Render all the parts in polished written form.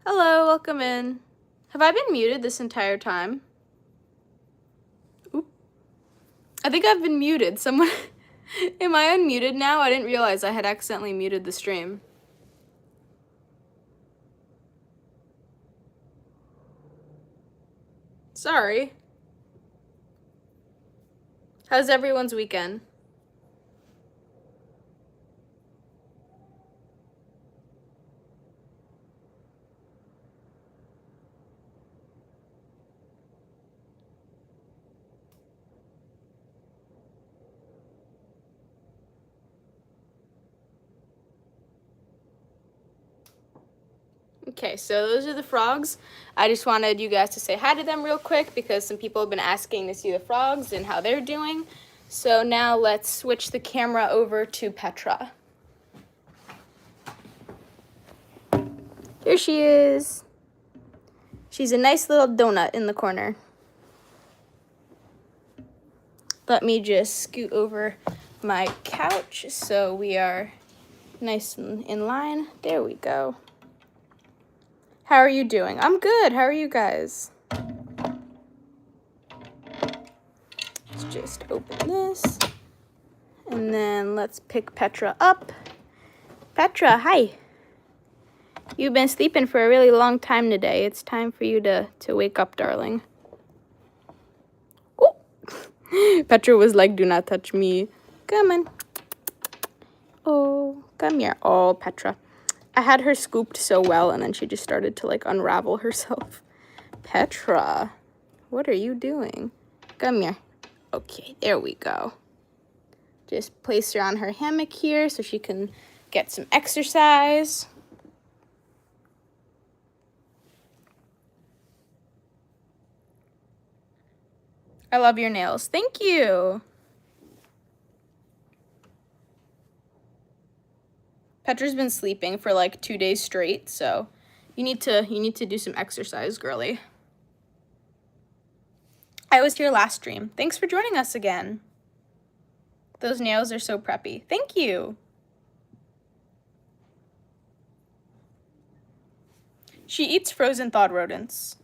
Hello, welcome in. Have I been muted this entire time? Oop. I think I've been muted. Someone... Am I unmuted now? I didn't realize I had accidentally muted the stream. Sorry. How's everyone's weekend? Okay, so those are the frogs. I just wanted you guys to say hi to them real quick because some people have been asking to see the frogs and how they're doing. So now let's switch the camera over to Petra. Here she is. She's a nice little donut in the corner. Let me just scoot over my couch so we are nice and in line. There we go. How are you doing? I'm good. How are you guys? Let's just open this. And then let's pick Petra up. Petra, hi. You've been sleeping for a really long time today. It's time for you to wake up, darling. Ooh. Petra was like, do not touch me. Come on. Oh, come here. Oh, Petra. I had her scooped so well, and then she just started to, like, unravel herself. Petra, what are you doing? Come here. Okay, there we go. Just place her on her hammock here so she can get some exercise. I love your nails. Thank you. Petra's been sleeping for like 2 days straight, so you need to do some exercise, girly. I was here last stream. Thanks for joining us again. Those nails are so preppy. Thank you. She eats frozen thawed rodents.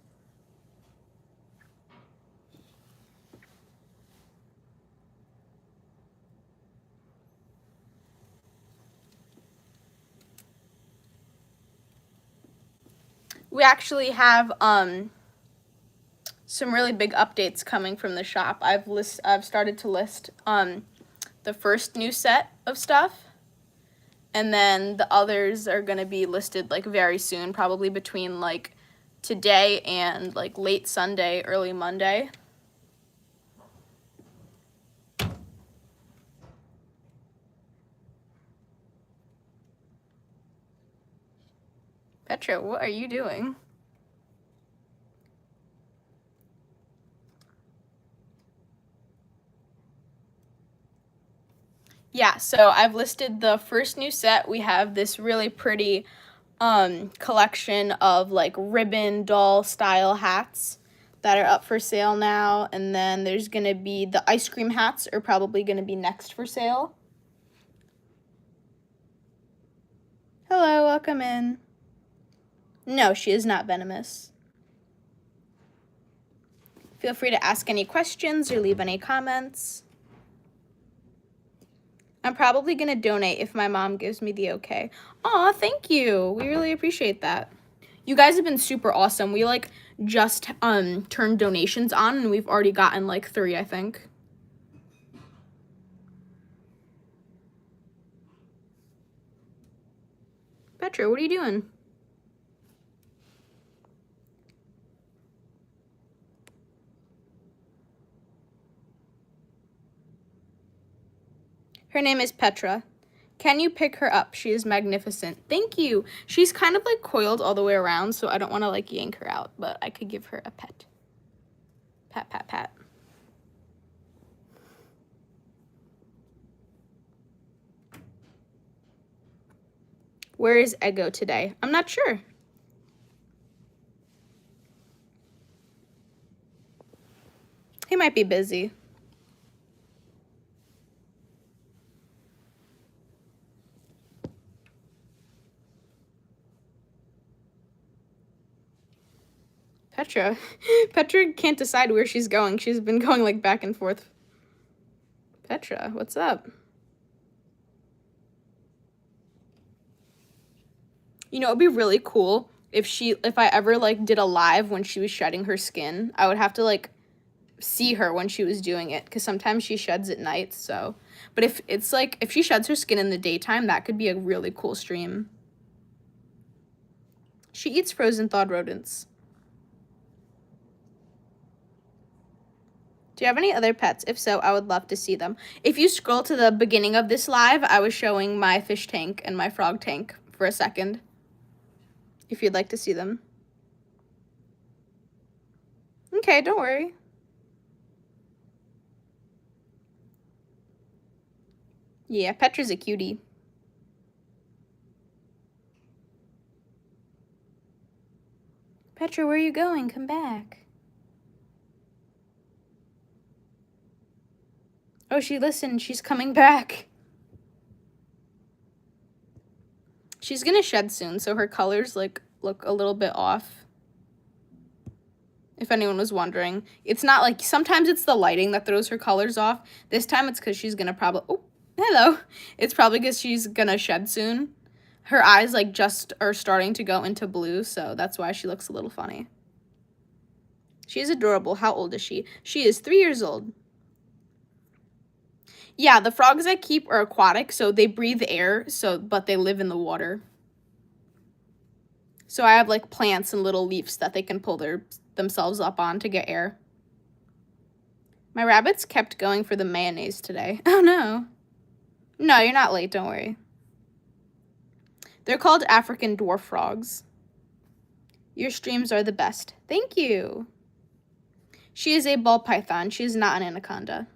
We actually have some really big updates coming from the shop. I've started to list the first new set of stuff, and then the others are gonna be listed like very soon, probably between like today and like late Sunday, early Monday. Petra, what are you doing? Yeah, so I've listed the first new set. We have this really pretty collection of like ribbon doll style hats that are up for sale now, and then there's gonna be the ice cream hats are probably gonna be next for sale. Hello, welcome in. No, she is not venomous. Feel free to ask any questions or leave any comments. I'm probably gonna donate if my mom gives me the okay. Aw, thank you. We really appreciate that. You guys have been super awesome. We like just turned donations on and we've already gotten like 3, I think. Petra, what are you doing? Her name is Petra. Can you pick her up? She is magnificent. Thank you. She's kind of like coiled all the way around, so I don't want to like yank her out, but I could give her a pet. Pat, pat, pat. Where is Ego today? I'm not sure. He might be busy. Petra. Petra can't decide where she's going. She's been going, like, back and forth. Petra, what's up? You know, it'd be really cool if I ever, like, did a live when she was shedding her skin. I would have to, like, see her when she was doing it, because sometimes she sheds at night, so. But if it's, like, if she sheds her skin in the daytime, that could be a really cool stream. She eats frozen thawed rodents. Do you have any other pets? If so, I would love to see them. If you scroll to the beginning of this live, I was showing my fish tank and my frog tank for a second. If you'd like to see them. Okay, don't worry. Yeah, Petra's a cutie. Petra, where are you going? Come back. Oh, she listened. She's coming back. She's gonna shed soon, so her colors, like, look a little bit off. If anyone was wondering. It's not like, sometimes it's the lighting that throws her colors off. This time it's because she's gonna probably, oh, hello. It's probably because she's gonna shed soon. Her eyes, like, just are starting to go into blue, so that's why she looks a little funny. She's adorable. How old is she? She is 3 years old. Yeah, the frogs I keep are aquatic, so they breathe air, but they live in the water. So I have, like, plants and little leaves that they can pull themselves up on to get air. My rabbits kept going for the mayonnaise today. Oh, no. No, you're not late. Don't worry. They're called African dwarf frogs. Your streams are the best. Thank you. She is a ball python. She is not an anaconda.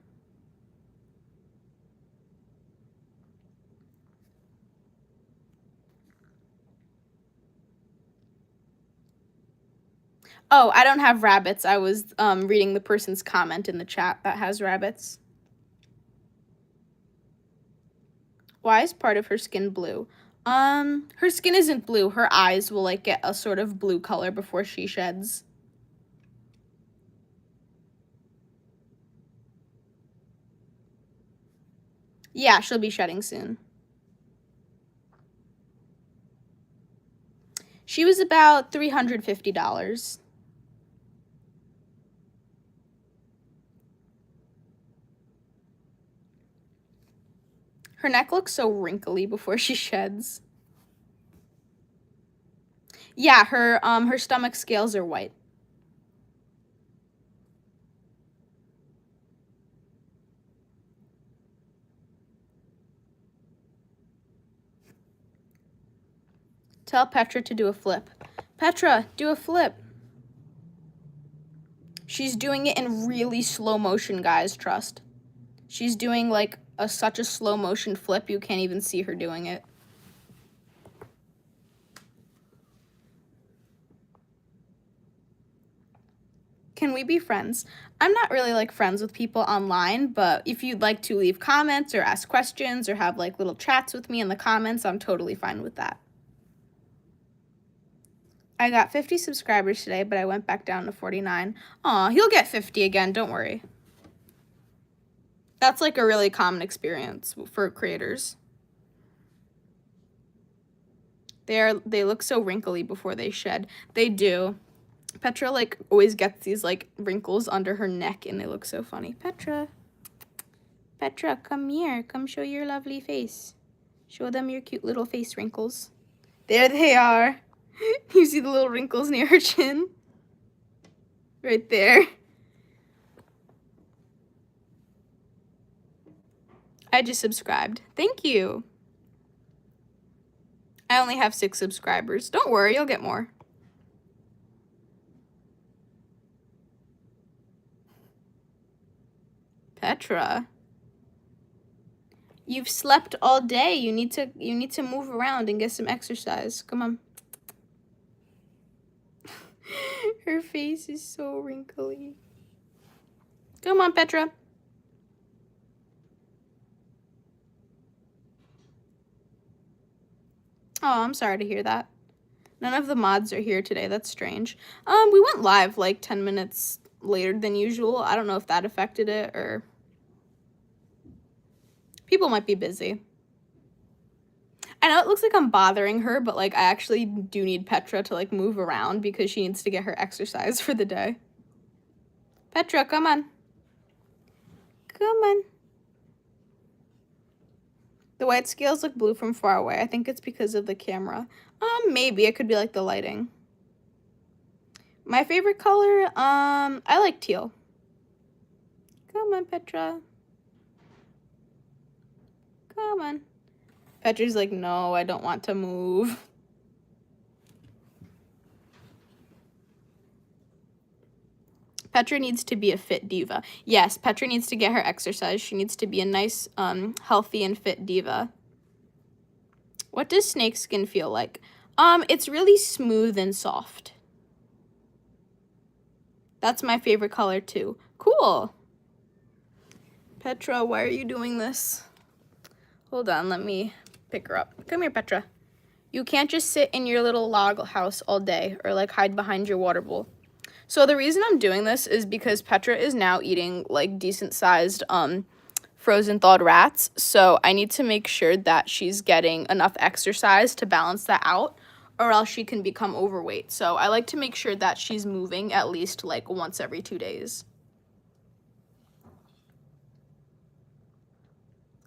Oh, I don't have rabbits. I was reading the person's comment in the chat that has rabbits. Why is part of her skin blue? Her skin isn't blue. Her eyes will, like, get a sort of blue color before she sheds. Yeah, she'll be shedding soon. She was about $350. Her neck looks so wrinkly before she sheds. Yeah, her stomach scales are white. Tell Petra to do a flip. Petra, do a flip. She's doing it in really slow motion, guys, trust. She's doing, like, such a slow motion flip, you can't even see her doing it. Can we be friends? I'm not really, like, friends with people online, but if you'd like to leave comments or ask questions or have, like, little chats with me in the comments, I'm totally fine with that. I got 50 subscribers today, but I went back down to 49. Aw, he'll get 50 again, don't worry. That's, like, a really common experience for creators. They look so wrinkly before they shed. They do. Petra, like, always gets these, like, wrinkles under her neck, and they look so funny. Petra, come here. Come show your lovely face. Show them your cute little face wrinkles. There they are. You see the little wrinkles near her chin? Right there. I just subscribed. Thank you. I only have 6 subscribers. Don't worry, you'll get more. Petra. You've slept all day. You need to move around and get some exercise. Come on. Her face is so wrinkly. Come on, Petra. Oh, I'm sorry to hear that. None of the mods are here today. That's strange. We went live like 10 minutes later than usual. I don't know if that affected it or people might be busy. I know it looks like I'm bothering her, but like I actually do need Petra to like move around because she needs to get her exercise for the day. Petra, come on. Come on. The white scales look blue from far away. I think it's because of the camera. Maybe it could be like the lighting. My favorite color, I like teal. Come on, Petra. Come on. Petra's like, no, I don't want to move. Petra needs to be a fit diva. Yes, Petra needs to get her exercise. She needs to be a nice, healthy and fit diva. What does snake skin feel like? It's really smooth and soft. That's my favorite color too. Cool. Petra, why are you doing this? Hold on, let me pick her up. Come here, Petra. You can't just sit in your little log house all day or like hide behind your water bowl. So the reason I'm doing this is because Petra is now eating like decent sized frozen thawed rats. So I need to make sure that she's getting enough exercise to balance that out, or else she can become overweight. So I like to make sure that she's moving at least like once every 2 days.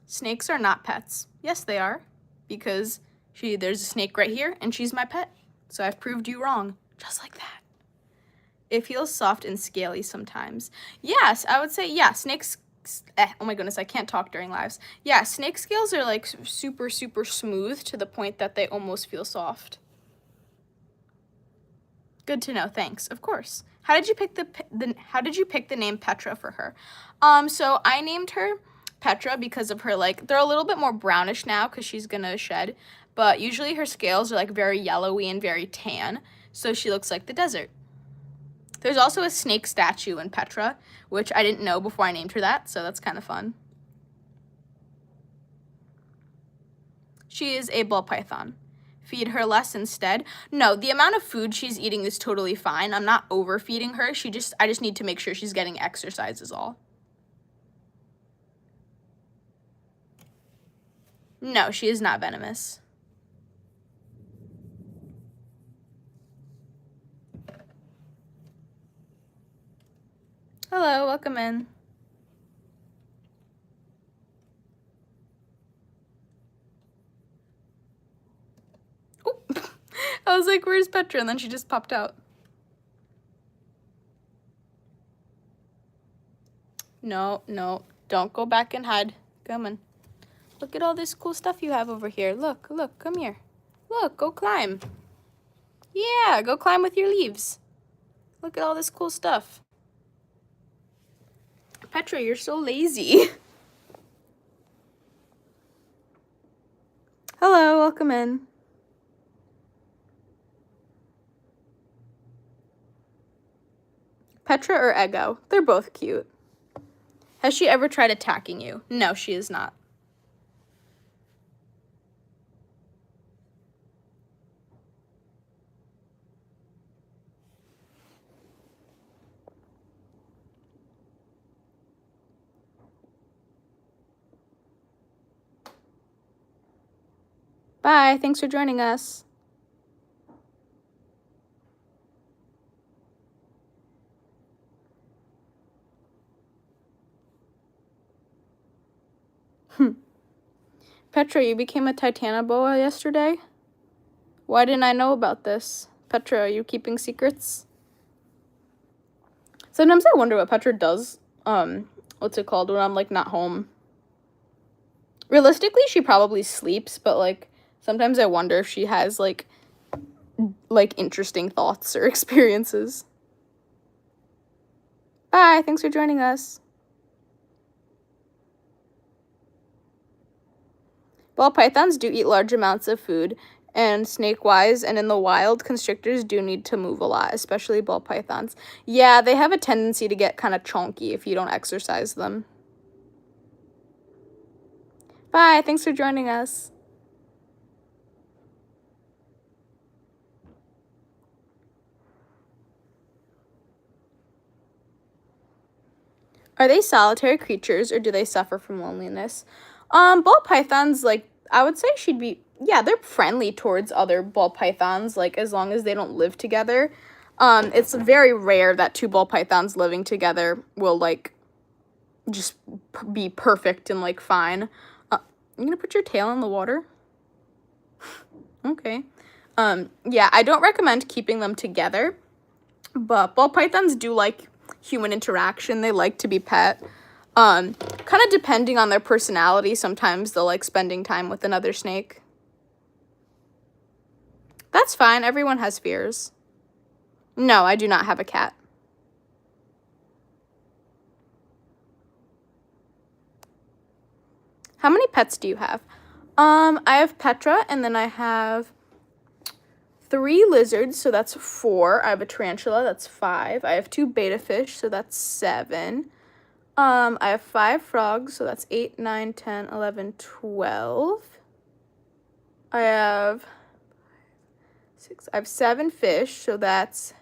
Snakes are not pets. Yes, they are, because there's a snake right here and she's my pet. So I've proved you wrong, just like that. It feels soft and scaly sometimes. Yes, I would say, yeah, snakes, oh my goodness, I can't talk during lives. Yeah, snake scales are like super, super smooth to the point that they almost feel soft. Good to know, thanks, of course. How did you pick the name Petra for her? So I named her Petra because of her, like, they're a little bit more brownish now because she's gonna shed, but usually her scales are like very yellowy and very tan, so she looks like the desert. There's also a snake statue in Petra, which I didn't know before I named her that, so that's kind of fun. She is a ball python. Feed her less instead. No, the amount of food she's eating is totally fine. I'm not overfeeding her. I just need to make sure she's getting exercise is all. No, she is not venomous. Hello, welcome in. Oh, I was like, where's Petra? And then she just popped out. No, no, don't go back and hide. Come on. Look at all this cool stuff you have over here. Look, look, come here. Look, go climb. Yeah, go climb with your leaves. Look at all this cool stuff. Petra, you're so lazy. Hello, welcome in. Petra or Ego? They're both cute. Has she ever tried attacking you? No, she is not. Bye, thanks for joining us. Petra, you became a Titanoboa yesterday? Why didn't I know about this? Petra, are you keeping secrets? Sometimes I wonder what Petra does, what's it called, when I'm, like, not home. Realistically, she probably sleeps, but, like, sometimes I wonder if she has, like, interesting thoughts or experiences. Bye, thanks for joining us. Ball pythons do eat large amounts of food, and snake-wise and in the wild, constrictors do need to move a lot, especially ball pythons. Yeah, they have a tendency to get kind of chonky if you don't exercise them. Bye, thanks for joining us. Are they solitary creatures or do they suffer from loneliness? Ball pythons, like, I would say yeah, they're friendly towards other ball pythons, like, as long as they don't live together. It's very rare that two ball pythons living together will, like, just be perfect and, like, fine. You gonna put your tail in the water? Okay. Yeah, I don't recommend keeping them together, but ball pythons do like human interaction. They like to be pet. Kind of depending on their personality, sometimes they'll like spending time with another snake. That's fine. Everyone has fears. No, I do not have a cat. How many pets do you have? I have Petra, and then I have 3 lizards, so that's 4. I have a tarantula, that's 5. I have 2 betta fish, so that's 7. I have 5 frogs, so that's 8, 9, 10, 11, 12. I have 6. I have 7 fish, so that's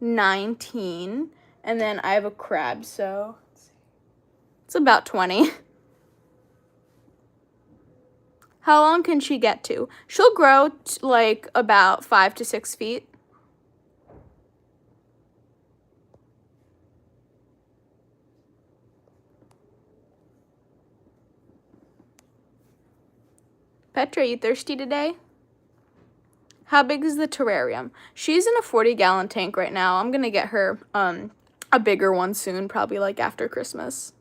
19. And then I have a crab, so it's about 20. How long can she get to? She'll grow like about 5 to 6 feet. Petra, you thirsty today? How big is the terrarium? She's in a 40-gallon tank right now. I'm gonna get her a bigger one soon, probably like after Christmas.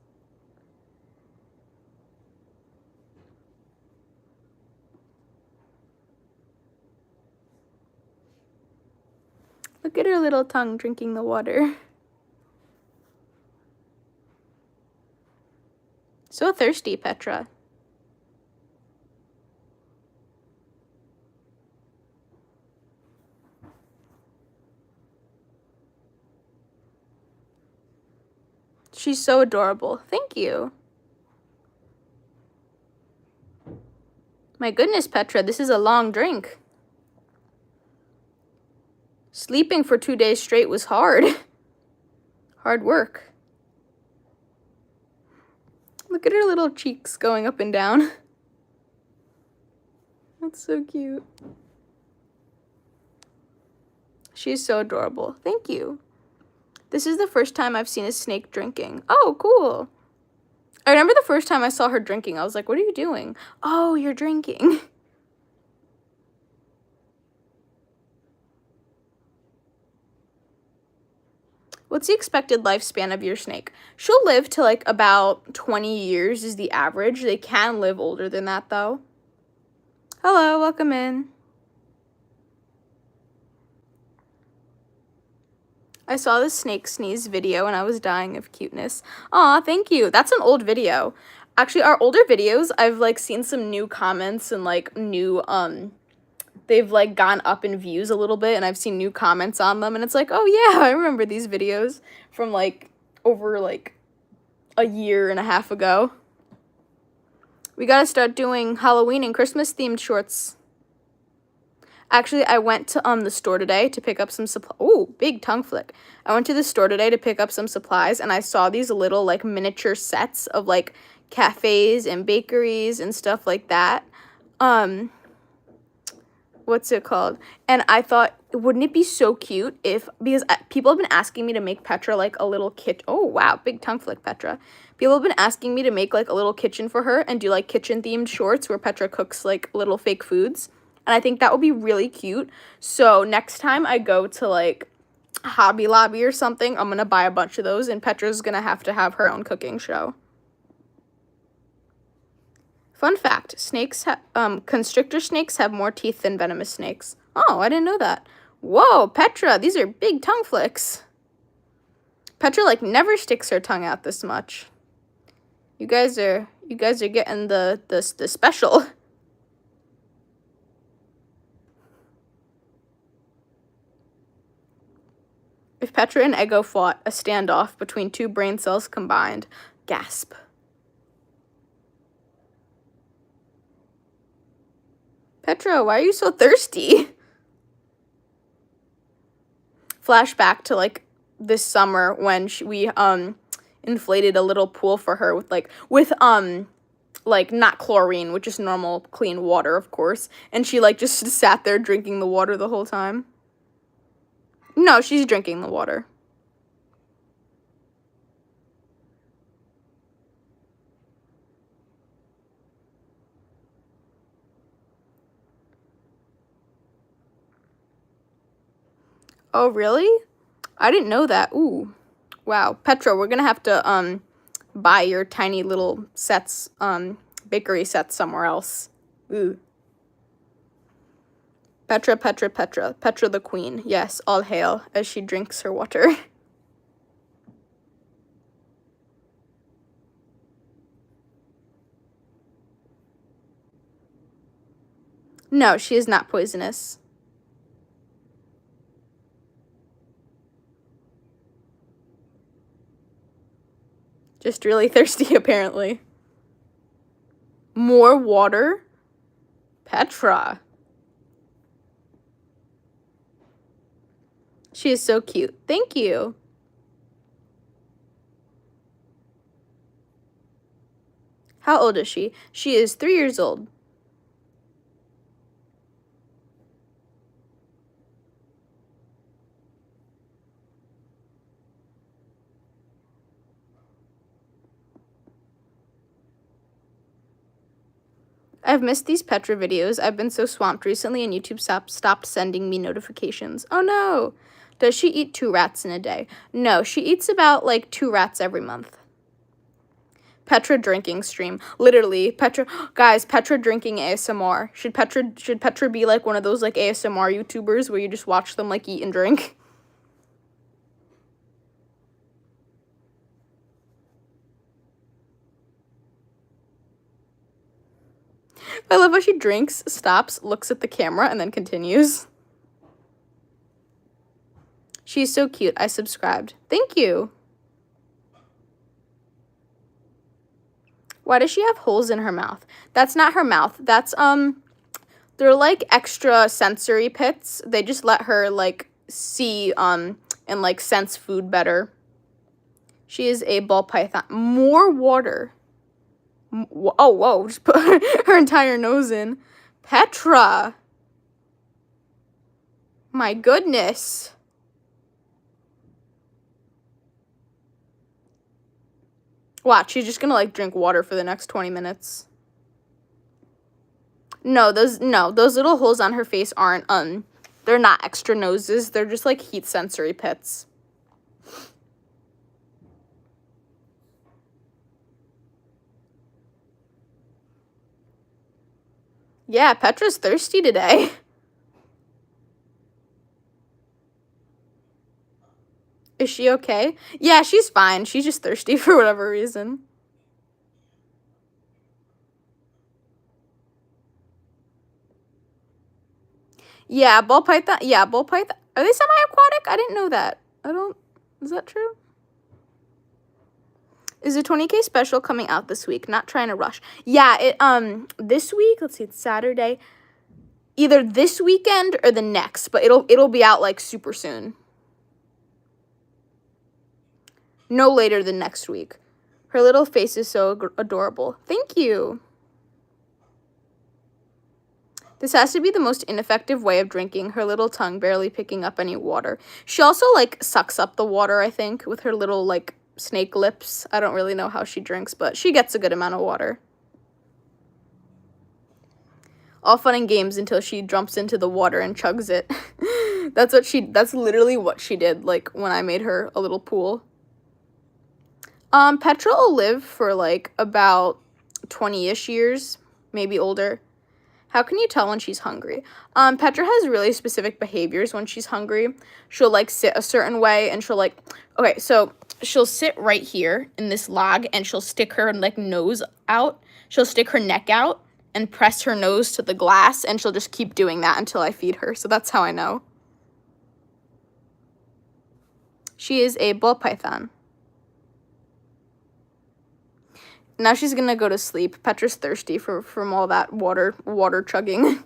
Look at her little tongue drinking the water. So thirsty, Petra. She's so adorable. Thank you. My goodness, Petra, this is a long drink. Sleeping for 2 days straight was hard. Hard work. Look at her little cheeks going up and down. That's so cute. She's so adorable. Thank you. This is the first time I've seen a snake drinking. Oh, cool. I remember the first time I saw her drinking, I was like, what are you doing? Oh, you're drinking. What's the expected lifespan of your snake? She'll live to like about 20 years is the average. They can live older than that though. Hello, welcome in. I saw the snake sneeze video and I was dying of cuteness. Aw, thank you. That's an old video. Actually, our older videos, I've like seen some new comments and like new, they've like gone up in views a little bit and I've seen new comments on them and it's like, oh yeah, I remember these videos from like over like a year and a half ago. We gotta start doing Halloween and Christmas themed shorts. Actually, I went to the store today to pick up some supplies. Oh, big tongue flick. I went to the store today to pick up some supplies and I saw these little like miniature sets of like cafes and bakeries and stuff like that. What's it called? And I thought, wouldn't it be so cute if, because people have been asking me to make Petra like a little kit. Oh, wow, big tongue flick, Petra. People have been asking me to make like a little kitchen for her and do like kitchen themed shorts where Petra cooks like little fake foods. And I think that would be really cute. So next time I go to like Hobby Lobby or something, I'm going to buy a bunch of those and Petra's going to have her own cooking show. Fun fact, constrictor snakes have more teeth than venomous snakes. Oh, I didn't know that. Whoa, Petra, these are big tongue flicks. Petra like never sticks her tongue out this much. You guys are getting the special. If Petra and Ego fought a standoff between 2 brain cells combined, gasp. Petra, why are you so thirsty? Flashback to like this summer when we inflated a little pool for her with like not chlorine, which is normal clean water, of course. And she like just sat there drinking the water the whole time. No, she's drinking the water. Oh, really? I didn't know that. Ooh. Wow. Petra, we're gonna have to buy your tiny little sets, bakery sets somewhere else. Ooh. Petra, Petra, Petra. Petra the queen. Yes, all hail as she drinks her water. No, she is not poisonous. Just really thirsty, apparently. More water? Petra. She is so cute. Thank you. How old is she? She is 3 years old. I've missed these Petra videos. I've been so swamped recently and YouTube stopped sending me notifications. Oh no! Does she eat 2 rats in a day? No, she eats about like 2 rats every month. Petra drinking stream. Literally, Petra, guys, Petra drinking ASMR. Should Petra be like one of those like ASMR YouTubers where you just watch them like eat and drink? I love how she drinks, stops, looks at the camera, and then continues. She's so cute. I subscribed. Thank you. Why does she have holes in her mouth? That's not her mouth. That's, they're like extra sensory pits. They just let her like see, and like sense food better. She is a ball python. More water. Oh, whoa. Just put her entire nose in. Petra. My goodness. Watch, she's just gonna like drink water for the next 20 minutes. No, those little holes on her face aren't, they're not extra noses. They're just like heat sensory pits. Yeah, Petra's thirsty today. Is she okay? Yeah, she's fine. She's just thirsty for whatever reason. Yeah, ball python. Yeah, ball python. Are they semi-aquatic? I didn't know that. Is that true? Is a 20K special coming out this week? Not trying to rush. Yeah, this week, let's see, it's Saturday. Either this weekend or the next, but it'll be out like super soon. No later than next week. Her little face is so adorable. Thank you. This has to be the most ineffective way of drinking, her little tongue barely picking up any water. She also, like, sucks up the water, I think, with her little, like, snake lips. I don't really know how she drinks, but she gets a good amount of water. All fun and games until she jumps into the water and chugs it. That's literally what she did, like, when I made her a little pool. Petra will live for, like, about 20-ish years, maybe older. How can you tell when she's hungry? Petra has really specific behaviors when she's hungry. She'll, like, sit a certain way, and she'll, like, okay, so she'll sit right here in this log, and she'll stick her, like, nose out. She'll stick her neck out and press her nose to the glass, and she'll just keep doing that until I feed her. So that's how I know. She is a ball python. Now she's gonna go to sleep. Petra's thirsty from all that water chugging.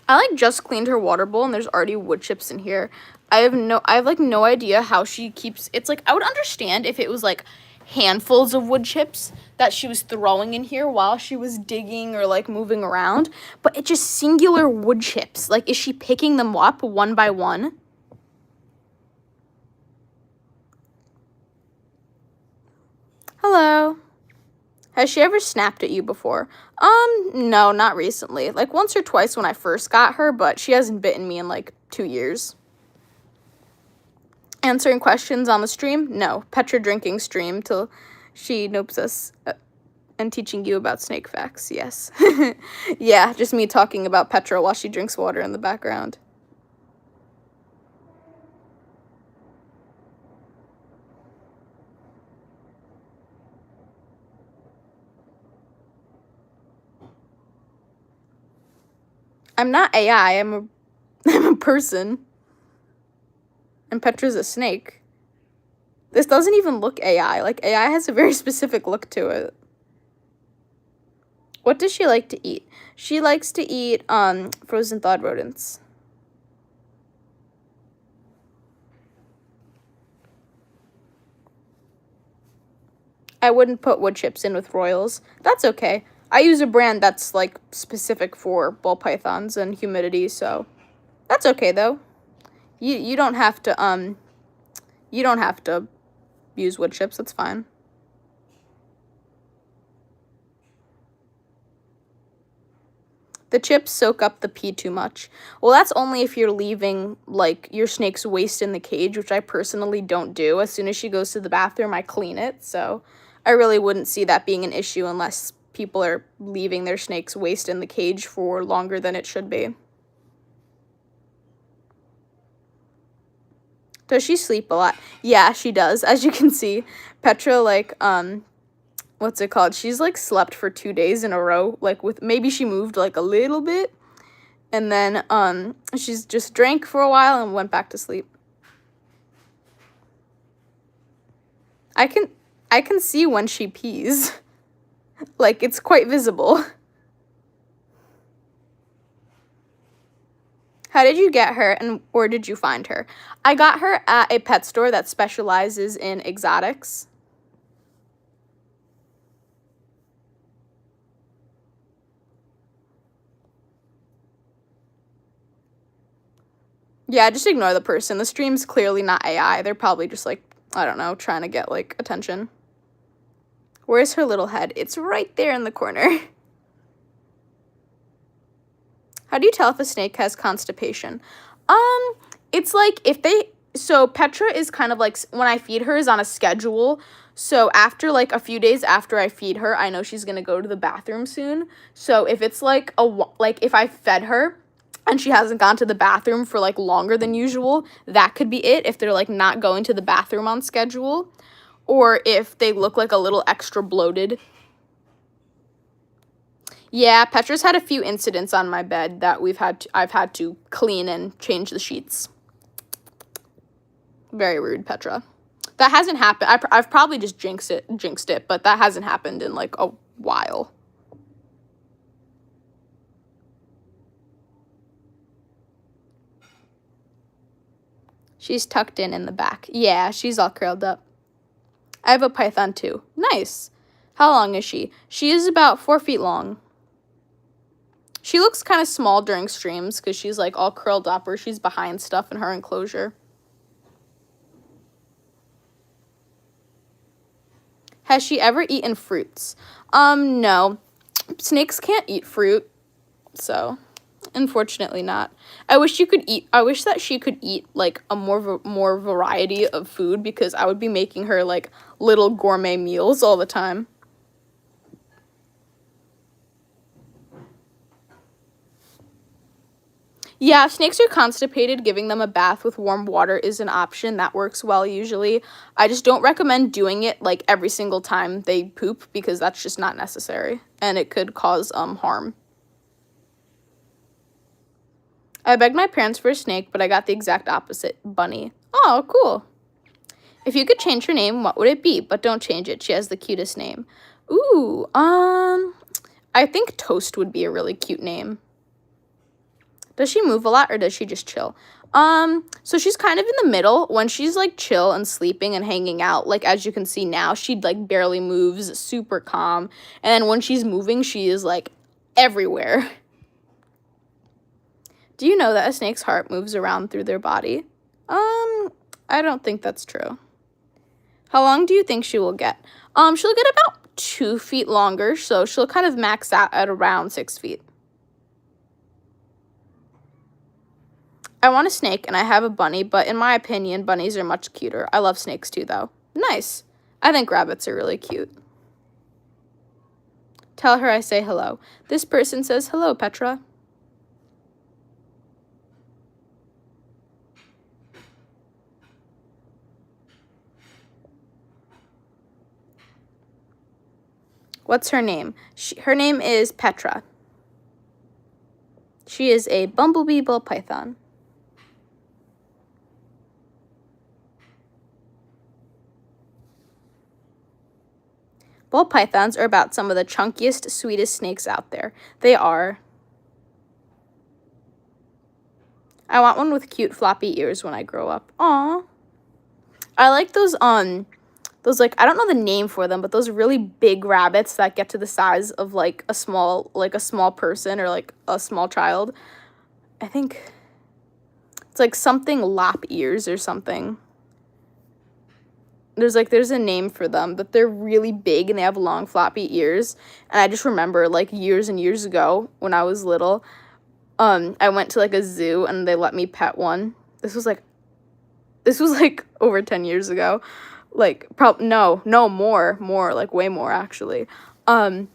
I like just cleaned her water bowl and there's already wood chips in here. I have like no idea how she keeps, it's like, I would understand if it was like handfuls of wood chips that she was throwing in here while she was digging or like moving around, but it's just singular wood chips. Like, is she picking them up one by one? Hello. Has she ever snapped at you before? No, not recently. Like once or twice when I first got her, but she hasn't bitten me in like 2 years. Answering questions on the stream? No. Petra drinking stream till she nopes us and teaching you about snake facts. Yes. Yeah, just me talking about Petra while she drinks water in the background. I'm not AI, I'm a person. And Petra's a snake. This doesn't even look AI. Like, AI has a very specific look to it. What does she like to eat? She likes to eat frozen thawed rodents. I wouldn't put wood chips in with royals. That's okay. I use a brand that's like specific for ball pythons and humidity, so that's okay though. You don't have to use wood chips. That's fine. The chips soak up the pee too much. Well, that's only if you're leaving, like, your snake's waste in the cage, which I personally don't do. As soon as she goes to the bathroom, I clean it. So I really wouldn't see that being an issue unless people are leaving their snake's waste in the cage for longer than it should be. Does she sleep a lot? Yeah, she does. As you can see, Petra, like, what's it called? She's like slept for 2 days in a row, like with maybe she moved like a little bit and then she's just drank for a while and went back to sleep. I can see when she pees. Like, it's quite visible. How did you get her and where did you find her? I got her at a pet store that specializes in exotics. Yeah, just ignore the person. The stream's clearly not AI. They're probably just, like, I don't know, trying to get, like, attention. Where's her little head? It's right there in the corner. How do you tell if a snake has constipation? It's like if they... So Petra is kind of like... When I feed her is on a schedule. So after, like, a few days after I feed her, I know she's going to go to the bathroom soon. So if it's, like, if I fed her and she hasn't gone to the bathroom for, like, longer than usual, that could be it. If they're, like, not going to the bathroom on schedule. Or if they look, like, a little extra bloated. Yeah, Petra's had a few incidents on my bed that I've had to clean and change the sheets. Very rude, Petra. That hasn't happened. I've probably just jinxed it, but that hasn't happened in, like, a while. She's tucked in the back. Yeah, she's all curled up. I have a python too. Nice. How long is she? She is about 4 feet long. She looks kind of small during streams because she's, like, all curled up or she's behind stuff in her enclosure. Has she ever eaten fruits? No. Snakes can't eat fruit, so unfortunately not. I wish that she could eat, like, a more variety of food because I would be making her, like, little gourmet meals all the time. Yeah, if snakes are constipated, giving them a bath with warm water is an option. That works well usually. I just don't recommend doing it, like, every single time they poop because that's just not necessary and it could cause harm. I begged my parents for a snake, but I got the exact opposite, bunny. Oh, cool. If you could change her name, what would it be? But don't change it. She has the cutest name. Ooh, I think Toast would be a really cute name. Does she move a lot or does she just chill? So she's kind of in the middle. When she's like chill and sleeping and hanging out, like as you can see now, she like barely moves, super calm. And then when she's moving, she is like everywhere. Do you know that a snake's heart moves around through their body? I don't think that's true. How long do you think she will get? She'll get about 2 feet longer, so she'll kind of max out at around 6 feet. I want a snake and I have a bunny, but in my opinion, bunnies are much cuter. I love snakes too, though. Nice. I think rabbits are really cute. Tell her I say hello. This person says hello, Petra. What's her name? Her name is Petra. She is a bumblebee Ballpython. Ballpythons are about some of the chunkiest, sweetest snakes out there. They are. I want one with cute floppy ears when I grow up. Aw. I like those like, I don't know the name for them, but those really big rabbits that get to the size of like a small person or like a small child. I think it's like something lop ears or something. There's a name for them, but they're really big and they have long floppy ears. And I just remember like years and years ago when I was little, I went to like a zoo and they let me pet one. This was like over 10 years ago. Like more, like way more actually. And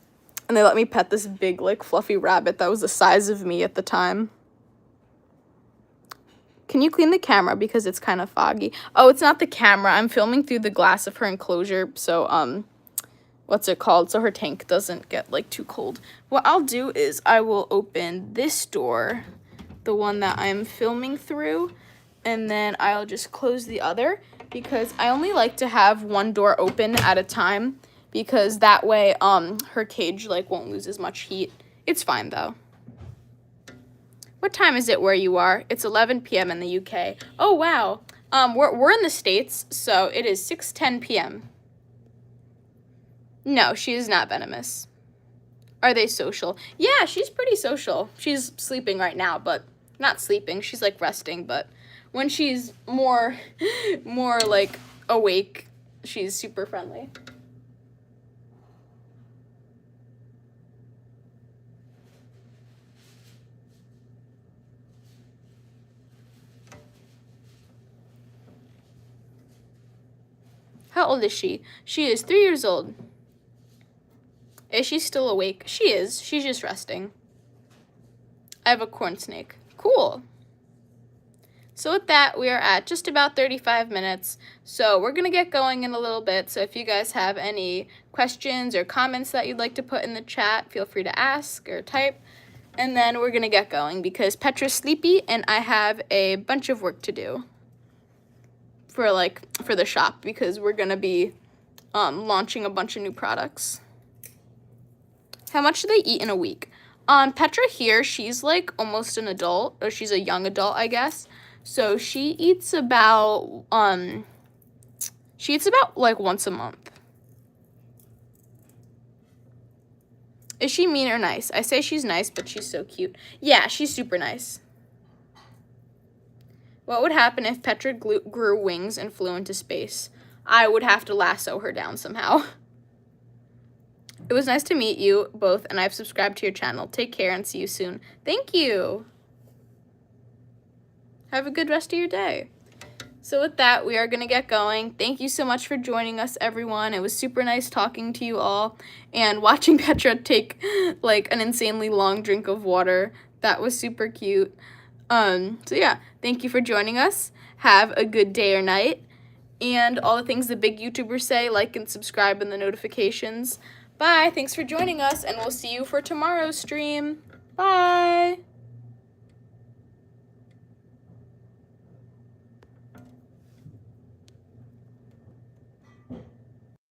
they let me pet this big like fluffy rabbit that was the size of me at the time. Can you clean the camera because it's kind of foggy? Oh, it's not the camera. I'm filming through the glass of her enclosure, so what's it called? So her tank doesn't get like too cold. What I'll do is I will open this door, the one that I'm filming through, and then I'll just close the other because I only like to have one door open at a time because that way her cage like won't lose as much heat. It's fine though. What time is it where you are? It's 11 p.m. in the UK. Oh, wow. We're in the States, so it is 6:10 p.m. No, she is not venomous. Are they social? Yeah, she's pretty social. She's sleeping right now, but not sleeping. She's like resting, but when she's more like awake, she's super friendly. How old is she? She is 3 years old. Is she still awake? She is. She's just resting. I have a corn snake. Cool. So with that, we are at just about 35 minutes. So we're going to get going in a little bit. So if you guys have any questions or comments that you'd like to put in the chat, feel free to ask or type. And then we're going to get going because Petra's sleepy and I have a bunch of work to do for the shop because we're going to be launching a bunch of new products. How much do they eat in a week? Petra here, she's like almost an adult, or she's a young adult, I guess. So she eats about like once a month. Is she mean or nice? I say she's nice, but she's so cute. Yeah, she's super nice. What would happen if Petra grew wings and flew into space? I would have to lasso her down somehow. It was nice to meet you both, and I've subscribed to your channel. Take care and see you soon. Thank you. Have a good rest of your day. So with that, we are going to get going. Thank you so much for joining us, everyone. It was super nice talking to you all and watching Petra take like an insanely long drink of water. That was super cute. So yeah, thank you for joining us. Have a good day or night. And all the things the big YouTubers say, like and subscribe and the notifications. Bye. Thanks for joining us, and we'll see you for tomorrow's stream. Bye.